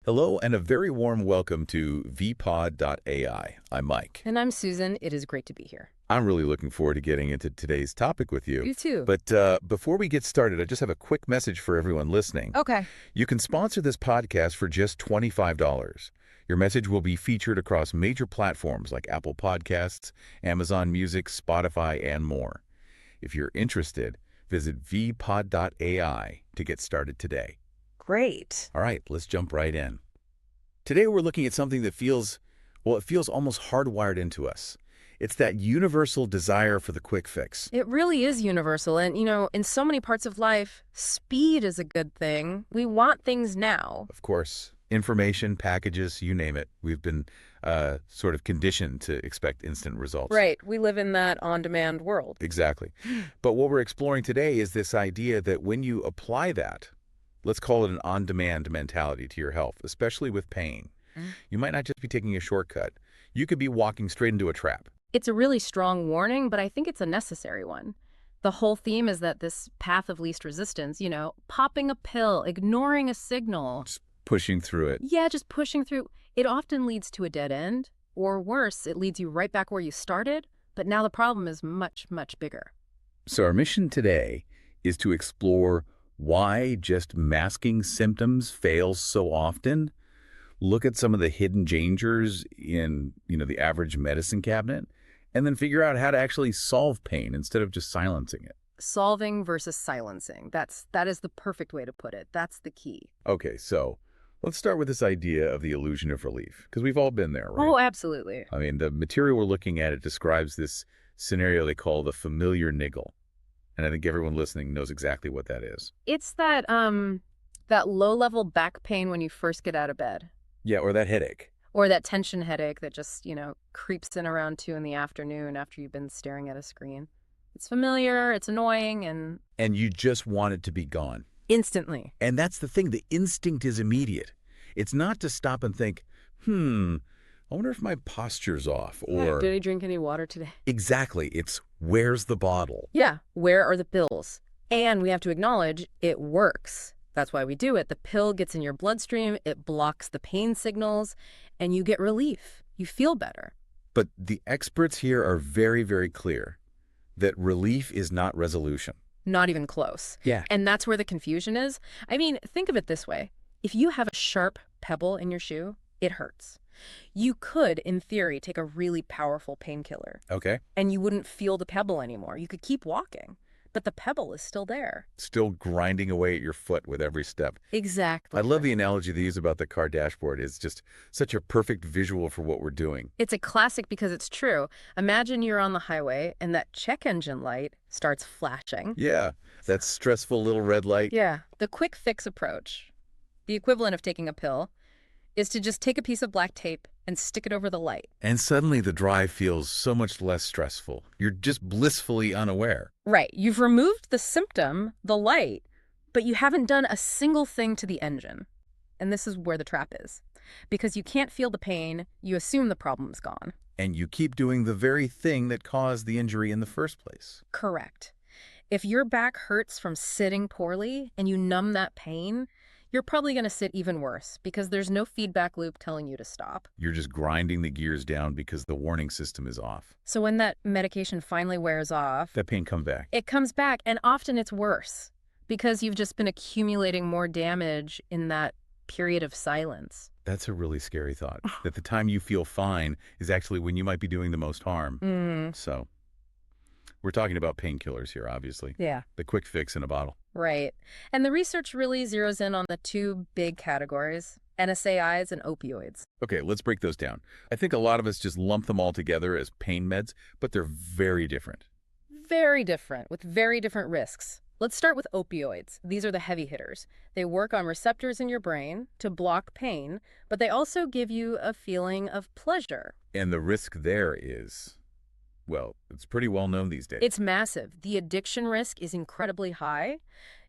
Hello and a very warm welcome to vpod.ai. I'm Mike. And I'm Susan. It is great to be here. I'm really looking forward to getting into today's topic with you. You too. But before we get started, I just have a quick message for everyone listening. Okay. You can sponsor this podcast for just $25. Your message will be featured across major platforms like Apple Podcasts, Amazon Music, Spotify, and more. If you're interested, visit vpod.ai to get started today. Great. All right, let's jump right in. Today we're looking at something that feels almost hardwired into us. It's that universal desire for the quick fix. It really is universal. And, in so many parts of life, speed is a good thing. We want things now. Of course, information, packages, you name it. We've been sort of conditioned to expect instant results. Right. We live in that on-demand world. Exactly. But what we're exploring today is this idea that when you apply that, let's call it an on-demand mentality to your health, especially with pain. You might not just be taking a shortcut. You could be walking straight into a trap. It's a really strong warning, but I think it's a necessary one. The whole theme is that this path of least resistance, popping a pill, ignoring a signal. Just pushing through it. Yeah, just pushing through. It often leads to a dead end, or worse, it leads you right back where you started, but now the problem is much, much bigger. So our mission today is to explore why just masking symptoms fails so often, look at some of the hidden dangers in, the average medicine cabinet, and then figure out how to actually solve pain instead of just silencing it. Solving versus silencing. That is the perfect way to put it. That's the key. Okay, so let's start with this idea of the illusion of relief, because we've all been there, right? Oh, absolutely. I mean, the material we're looking at, it describes this scenario they call the familiar niggle. And I think everyone listening knows exactly what that is. It's that low-level back pain when you first get out of bed. Yeah, or that headache. Or that tension headache that just, creeps in around 2 in the afternoon after you've been staring at a screen. It's familiar, it's annoying, And you just want it to be gone. Instantly. And that's the thing, the instinct is immediate. It's not to stop and think, I wonder if my posture's off, or... Did I drink any water today? Exactly, it's where's the bottle? Yeah, where are the pills? And we have to acknowledge it works. That's why we do it. The pill gets in your bloodstream, it blocks the pain signals, and you get relief. You feel better. But the experts here are very, very clear that relief is not resolution. Not even close. Yeah. And that's where the confusion is. I mean, think of it this way. If you have a sharp pebble in your shoe, it hurts. You could, in theory, take a really powerful painkiller. Okay. And you wouldn't feel the pebble anymore. You could keep walking, but the pebble is still there. Still grinding away at your foot with every step. Exactly. I love the analogy they use about the car dashboard. It's just such a perfect visual for what we're doing. It's a classic because it's true. Imagine you're on the highway and that check engine light starts flashing. Yeah, that stressful little red light. Yeah. The quick fix approach, the equivalent of taking a pill, is to just take a piece of black tape and stick it over the light. And suddenly the drive feels so much less stressful. You're just blissfully unaware. Right. You've removed the symptom, the light, but you haven't done a single thing to the engine. And this is where the trap is. Because you can't feel the pain, you assume the problem's gone. And you keep doing the very thing that caused the injury in the first place. Correct. If your back hurts from sitting poorly and you numb that pain, you're probably going to sit even worse because there's no feedback loop telling you to stop. You're just grinding the gears down because the warning system is off. So when that medication finally wears off, That pain comes back. it comes back, and often it's worse because you've just been accumulating more damage in that period of silence. That's a really scary thought, that the time you feel fine is actually when you might be doing the most harm. So we're talking about painkillers here, obviously. Yeah. The quick fix in a bottle. Right. And the research really zeroes in on the two big categories, NSAIDs and opioids. Okay, let's break those down. I think a lot of us just lump them all together as pain meds, but they're very different. Very different, with very different risks. Let's start with opioids. These are the heavy hitters. They work on receptors in your brain to block pain, but they also give you a feeling of pleasure. And the risk there is, well, it's pretty well known these days. It's massive. The addiction risk is incredibly high.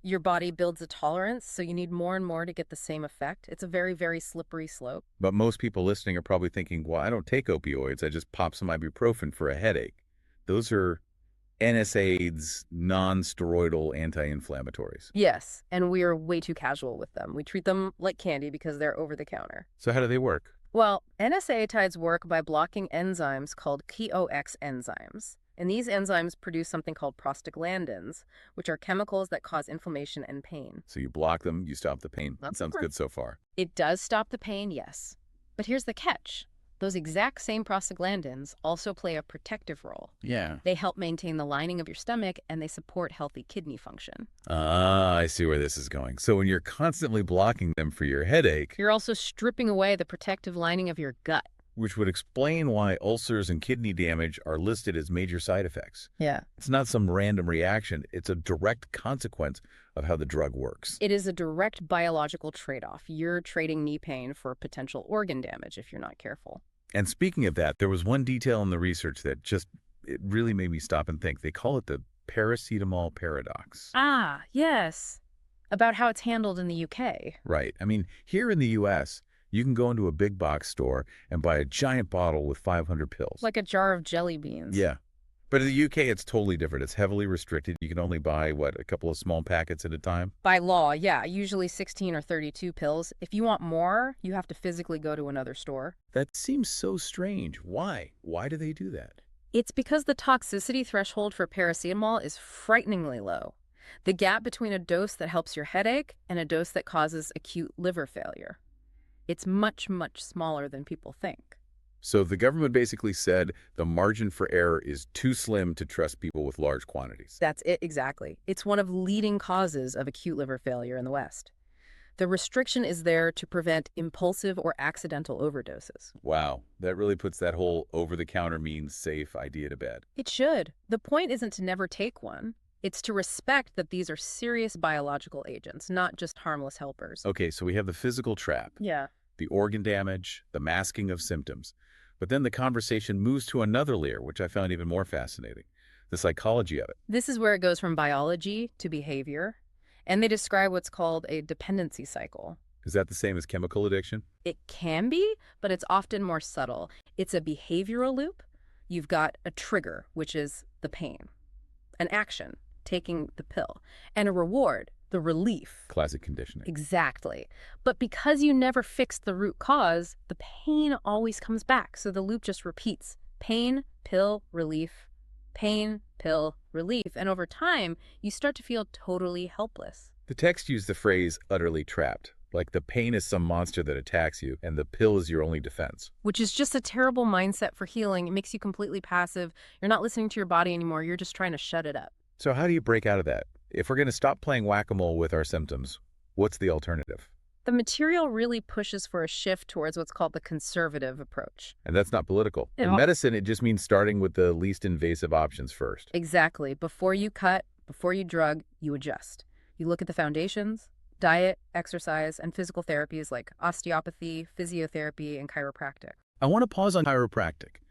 Your body builds a tolerance, so you need more and more to get the same effect. It's a very, very slippery slope. But most people listening are probably thinking, well, I don't take opioids. I just pop some ibuprofen for a headache. Those are NSAIDs, non-steroidal anti-inflammatories. Yes, and we are way too casual with them. We treat them like candy because they're over the counter. So how do they work? Well, NSAIDs work by blocking enzymes called COX enzymes. And these enzymes produce something called prostaglandins, which are chemicals that cause inflammation and pain. So you block them, you stop the pain. That Of sounds course. good so far. It does stop the pain, yes. But here's the catch. Those exact same prostaglandins also play a protective role. Yeah. They help maintain the lining of your stomach, and they support healthy kidney function. Ah, I see where this is going. So when you're constantly blocking them for your headache, You're also stripping away the protective lining of your gut. which would explain why ulcers and kidney damage are listed as major side effects. Yeah. It's not some random reaction. It's a direct consequence of how the drug works. It is a direct biological trade-off. You're trading knee pain for potential organ damage if you're not careful. And speaking of that, there was one detail in the research that it really made me stop and think. They call it the paracetamol paradox. Ah, yes. About how it's handled in the UK. Right. I mean, here in the U.S., you can go into a big box store and buy a giant bottle with 500 pills. Like a jar of jelly beans. Yeah. But in the UK, it's totally different. It's heavily restricted. You can only buy, a couple of small packets at a time? By law, yeah, usually 16 or 32 pills. If you want more, you have to physically go to another store. That seems so strange. Why? Why do they do that? It's because the toxicity threshold for paracetamol is frighteningly low. The gap between a dose that helps your headache and a dose that causes acute liver failure. It's much, much smaller than people think. So the government basically said the margin for error is too slim to trust people with large quantities. That's it exactly. It's one of leading causes of acute liver failure in the West. The restriction is there to prevent impulsive or accidental overdoses. Wow, that really puts that whole over-the-counter means safe idea to bed. It should. The point isn't to never take one. It's to respect that these are serious biological agents, not just harmless helpers. Okay, so we have the physical trap, Yeah. the organ damage, the masking of symptoms. But then the conversation moves to another layer, which I found even more fascinating, the psychology of it. This is where it goes from biology to behavior, and they describe what's called a dependency cycle. Is that the same as chemical addiction? It can be, but it's often more subtle. It's a behavioral loop. You've got a trigger, which is the pain, an action, taking the pill, and a reward, the relief. Classic conditioning. Exactly. But because you never fixed the root cause, the pain always comes back. So the loop just repeats. Pain, pill, relief. Pain, pill, relief. And over time, you start to feel totally helpless. The text used the phrase utterly trapped, like the pain is some monster that attacks you and the pill is your only defense. Which is just a terrible mindset for healing. It makes you completely passive. You're not listening to your body anymore. You're just trying to shut it up. So how do you break out of that? If we're going to stop playing whack-a-mole with our symptoms, what's the alternative? The material really pushes for a shift towards what's called the conservative approach. And that's not political. In No. medicine, it just means starting with the least invasive options first. Exactly. Before you cut, before you drug, you adjust. You look at the foundations, diet, exercise, and physical therapies like osteopathy, physiotherapy, and chiropractic. I want to pause on chiropractic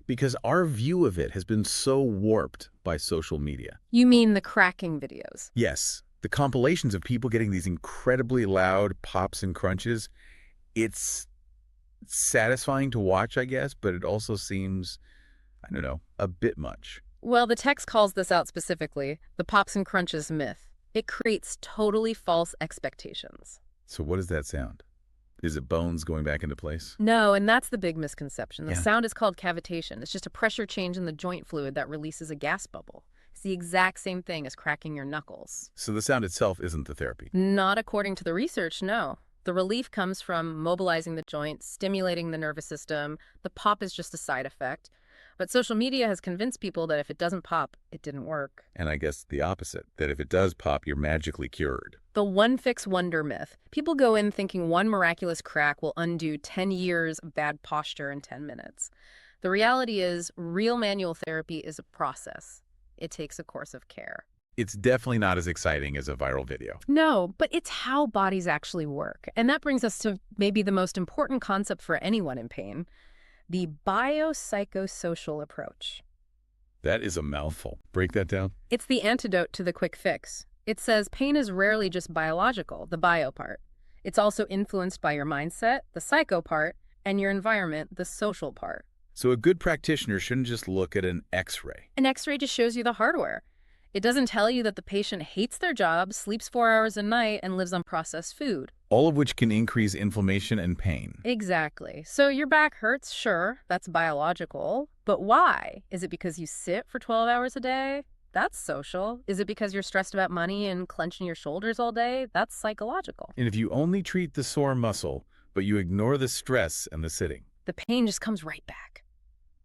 because our view of it has been so warped by social media. You mean the cracking videos? Yes, the compilations of people getting these incredibly loud pops and crunches, it's satisfying to watch, I guess, but it also seems, I don't know, a bit much. Well, the text calls this out specifically, the pops and crunches myth. It creates totally false expectations. So what does that sound? Is it bones going back into place? No, and that's the big misconception. The Yeah. sound is called cavitation. It's just a pressure change in the joint fluid that releases a gas bubble. It's the exact same thing as cracking your knuckles. So the sound itself isn't the therapy. Not according to the research, no. The relief comes from mobilizing the joint, stimulating the nervous system. The pop is just a side effect. But social media has convinced people that if it doesn't pop, it didn't work. And I guess the opposite, that if it does pop, you're magically cured. The one-fix wonder myth. People go in thinking one miraculous crack will undo 10 years of bad posture in 10 minutes. The reality is, real manual therapy is a process. It takes a course of care. It's definitely not as exciting as a viral video. No, but it's how bodies actually work. And that brings us to maybe the most important concept for anyone in pain, the biopsychosocial approach. That is a mouthful. Break that down. It's the antidote to the quick fix. It says pain is rarely just biological, the bio part. It's also influenced by your mindset, the psycho part, and your environment, the social part. So a good practitioner shouldn't just look at an X-ray. An X-ray just shows you the hardware. It doesn't tell you that the patient hates their job, sleeps 4 hours a night, and lives on processed food. All of which can increase inflammation and pain. Exactly. So your back hurts, sure, that's biological. But why? Is it because you sit for 12 hours a day? That's social. Is it because you're stressed about money and clenching your shoulders all day? That's psychological. And if you only treat the sore muscle, but you ignore the stress and the sitting, The pain just comes right back.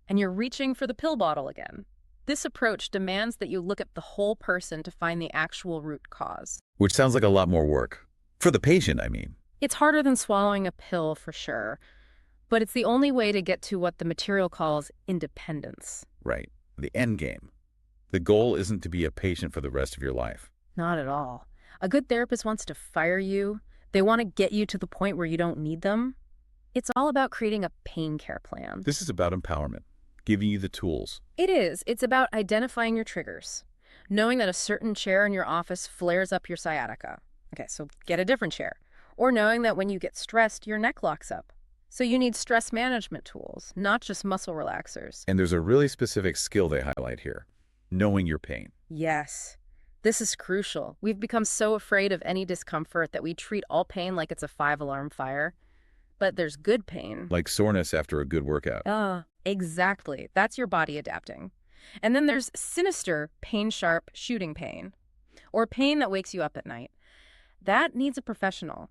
And you're reaching for the pill bottle again. This approach demands that you look at the whole person to find the actual root cause. which sounds like a lot more work. For the patient, I mean. It's harder than swallowing a pill for sure, but it's the only way to get to what the material calls independence. Right. The end game. The goal isn't to be a patient for the rest of your life. Not at all. A good therapist wants to fire you. They want to get you to the point where you don't need them. It's all about creating a pain care plan. This is about empowerment, giving you the tools. It is. It's about identifying your triggers. Knowing that a certain chair in your office flares up your sciatica. Okay, so get a different chair. Or knowing that when you get stressed, your neck locks up. So you need stress management tools, not just muscle relaxers. And there's a really specific skill they highlight here, knowing your pain. Yes. This is crucial. We've become so afraid of any discomfort that we treat all pain like it's a 5-alarm fire. But there's good pain. Like soreness after a good workout. Exactly. That's your body adapting. And then there's sinister, pain-sharp shooting pain, or pain that wakes you up at night. That needs a professional.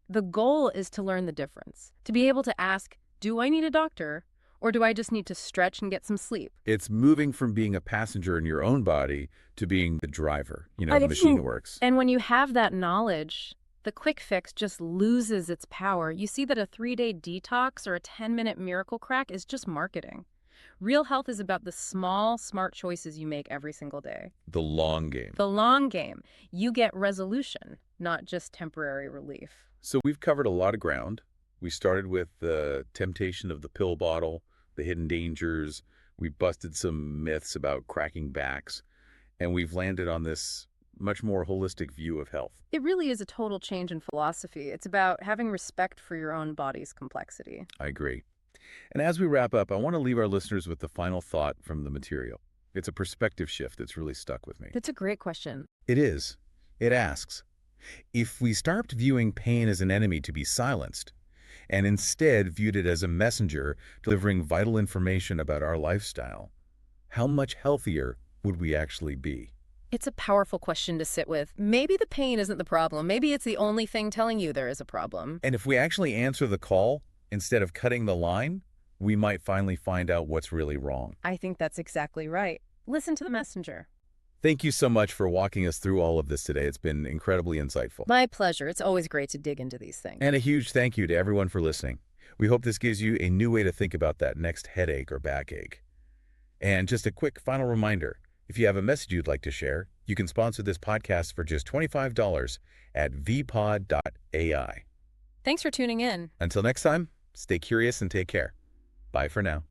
The goal is to learn the difference, to be able to ask, do I need a doctor, or do I just need to stretch and get some sleep? It's moving from being a passenger in your own body to being the driver, the machine that works. And when you have that knowledge, the quick fix just loses its power. You see that a 3-day detox or a 10-minute miracle crack is just marketing. Real health is about the small, smart choices you make every single day. The long game. The long game. You get resolution, not just temporary relief. So we've covered a lot of ground. We started with the temptation of the pill bottle, the hidden dangers. We busted some myths about cracking backs. And we've landed on this much more holistic view of health. It really is a total change in philosophy. It's about having respect for your own body's complexity. I agree. And as we wrap up, I want to leave our listeners with the final thought from the material. It's a perspective shift that's really stuck with me. That's a great question. It is. It asks, if we stopped viewing pain as an enemy to be silenced, and instead viewed it as a messenger delivering vital information about our lifestyle, how much healthier would we actually be? It's a powerful question to sit with. Maybe the pain isn't the problem. Maybe it's the only thing telling you there is a problem. And if we actually answer the call, instead of cutting the line, we might finally find out what's really wrong. I think that's exactly right. Listen to the messenger. Thank you so much for walking us through all of this today. It's been incredibly insightful. My pleasure. It's always great to dig into these things. And a huge thank you to everyone for listening. We hope this gives you a new way to think about that next headache or backache. And just a quick final reminder, if you have a message you'd like to share, you can sponsor this podcast for just $25 at vpod.ai. Thanks for tuning in. Until next time, stay curious and take care. Bye for now.